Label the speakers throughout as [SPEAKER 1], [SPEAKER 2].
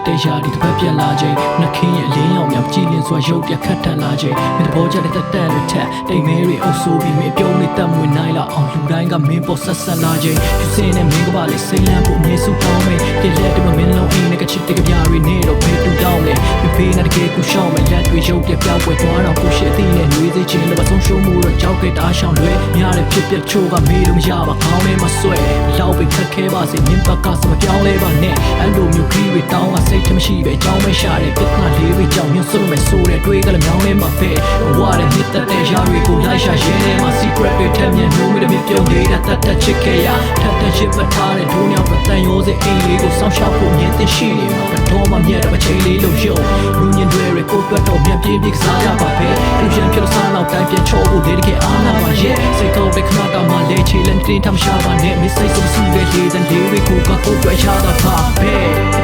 [SPEAKER 1] တဲ့ရာဒီတစ်ပတ်ပြန်လာချိန်နှခင်းရဲ့လင်းရောင်မြောက်ကြည်လင်စွာရုပ်ပြခတ်ထန်လာချိန်မင်းတဘောကြတဲ့တက်တက်တွေထက်တိမ်မဲတွေအုပ်ဆိုးပြီးမင်းပြုံးနေတတ်မွေနိုင်လာအောင်လူတိုင်းကမင်းပေါ်ဆက်ဆက်လာချိန်သူစင်းနဲ့မင်းကပါလေစိတ်လန့်ဖို့အမြဲစုတောင်းမယ်တလက်တမမင်းလုံးအင်းနဲ့ကချစ်တဲ့ကြပြတွေနေတော့ဖေးတူတောင်းလေမဖေးနဲ့တကယ်ကိုရှောင်းမယ်လက်တွေရုပ်ပြပြောက်ွယ်သွားတော့ကိုရှေ့သိနဲ့နှွေးသေးချင်းတော့ဆုံးရှုံးမှုတော့ကြောက်ခဲ့တာရှောင်းလွဲများတဲ့ဖြစ်ပြချိုးကမေးလို့မရပါခေါင်းထဲမှာဆွဲလောက်ပဲခက်ခဲပါစေမင်းဘက်ကစမပြောင်းလဲပါနဲ့အဲ့လိုမျိုးခီးတွေတောင်းကစိတ်ထမရှိပဲကြောင်းမဲရှာတဲ့ပြဿနာလေးတွေကြောင့်ညှို့ဆုံးမဲ့ဆိုတဲ့တွေးကလည်းမြောင်းလဲမှာပဲဝါတဲ့မြစ်တဲ့ရာတွေကိုလိုက်ရှာရင်းထဲမှာ secret တွေထက်မြင်လို့မမြင်ပြုံးနေတာတတ်ချစ်ခဲ့ရထပ်တဲ့ချစ်ပတ်ထားတဲ့ဒုညောင်ပတန်ရိုးစအိမ်လေးကိုစောင့်ရှောက်ဖို့မြင်သိရှိနေမှာတော့မှမြဲတဲ့ချိန်လေးလို့ရုံလူညင်တွေကိုတွတ်တော့ပြန်ပြေးပြီးကစားရပါပဲလူချင်းပြောစားတော့တိုင်းပြန်ချိုးဖို့လေတကယ်အားနာပါရဲ့စိတ်ကောပဲခဏတော့မှလေချီလန်တင်ထမ်းရှာပါနဲ့မစိတ်ဆုံးစီးတဲ့လေးတဲ့လေးတွေကိုကိုတွေ့ချတာပါပဲ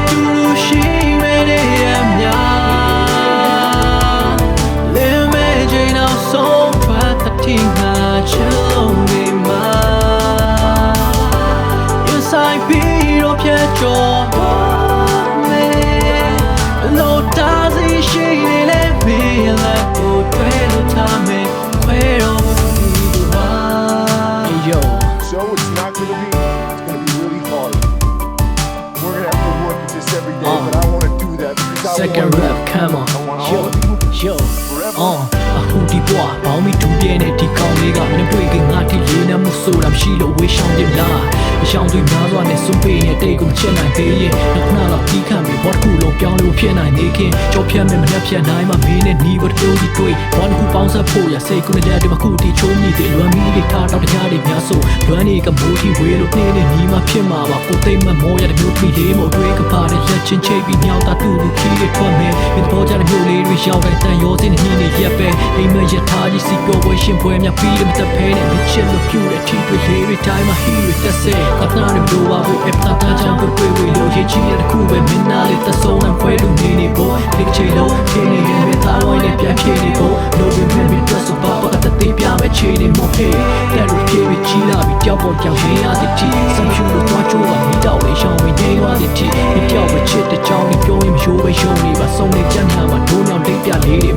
[SPEAKER 1] တူလို့ရှိရတဲ့အမြာလင်းမဲ့ချိန်တော့ဆုံးထွက်တဲ့တင်ငါချလုံးနေမှာ inside ပြီးတော့ပြတ်ကျော်လို့တာစီရှိနေလေပြီလားကိုတွေ့လို့ထားမယ်ခွဲတော့ဘူးပါ Yo
[SPEAKER 2] So it's not gonna be really hard. We're gonna have to work at this every day, but I wanna do that because
[SPEAKER 1] Second rap, come on. Yo,အခုဒီဘွားဘောင်းမီတူပြဲနဲ့ဒီကောင်လေးကမင်းတွေ့ခင်ငါတိလေးနဲ့မှုဆိုတာမရှိလို့ဝေးရှောင်းပြလားအရှောင်းတွေများစွာနဲ့စွန့်ပေးနေတိတ်ကိုချစ်နိုင်သေးရဲ့နောက်ခဏတော့ပြီးခံပြီးဘောတစ်ခုလုံးပြောင်းလို့ဖြစ်နိုင်နေခင်ကြောဖြတ်မဲ့မနှက်ဖြတ်နိုင်မှမင်းနဲ့နီးဘတ်တိုးပြီးတွေ့ဘောတစ်ခုပေါင်းဆက်ဖို့ရစိတ်ကိုလည်းဒီမှာခုတီချိုးမိသေးလွမ်းမီတွေထားတော့တရားတွေများဆိုလွမ်းနေကမိုးကြီးဝေးလို့နေနေနီးမှဖြစ်မှာပါကိုသိမ့်မမောရတဲ့မျိုးထွေလေးမို့တွေ့ကပါတဲ့လက်ချင်းချိတ်ပြီးမြောက်တာတူတူခီးတွေထွက်မယ်မင်းပေါ်ကြတဲ့မျိုးလေးတွေရောက်တဲ့တန်ရောစင်းနှင်းနေရက်ပဲအိမ်မရထားကြီးစီပြောပွဲရှင်ပွဲများပြီးတယ်မသက်ဖဲနဲ့မချစ်လို့ပြူတဲ့ထီတွေလေးတွေတိုင်းမှာဟီတွေတက်စေအသနာတွေလိုပါဖို့အပတာတာချမ်းကိုတွေ့ဝေလို့ရေးချီတဲ့တစ်ခုပဲမင်းနာလေးသဆုံးနဲ့ဖွဲလို့နေနေဖို့ဒီချေလို့ခင်းနေရင်သားဝိုင်းနဲ့ပြန်ဖြေနေဖို့လို့ပဲမင်းတို့ဆိုပါတော့တသေးပြမဲ့ချေနေမို့ဟေးတဲ့လူပြေးပြီးကြီးလာပြီးကြောက်ပေါ်ကြောင်ရင်းရတဲ့တီဆုံးရှုလို့သွားချိုးပါမိတော့လေရှောင်းဝင်နေရတဲ့တီဒီကြောက်မချစ်တဲ့ကြောင်လေးပြောရင်မရိုးပဲရှုံးနေပါဆုံးနေကြမ်းမှာဒိုးညောင်လိပ်ပြလေးတွေ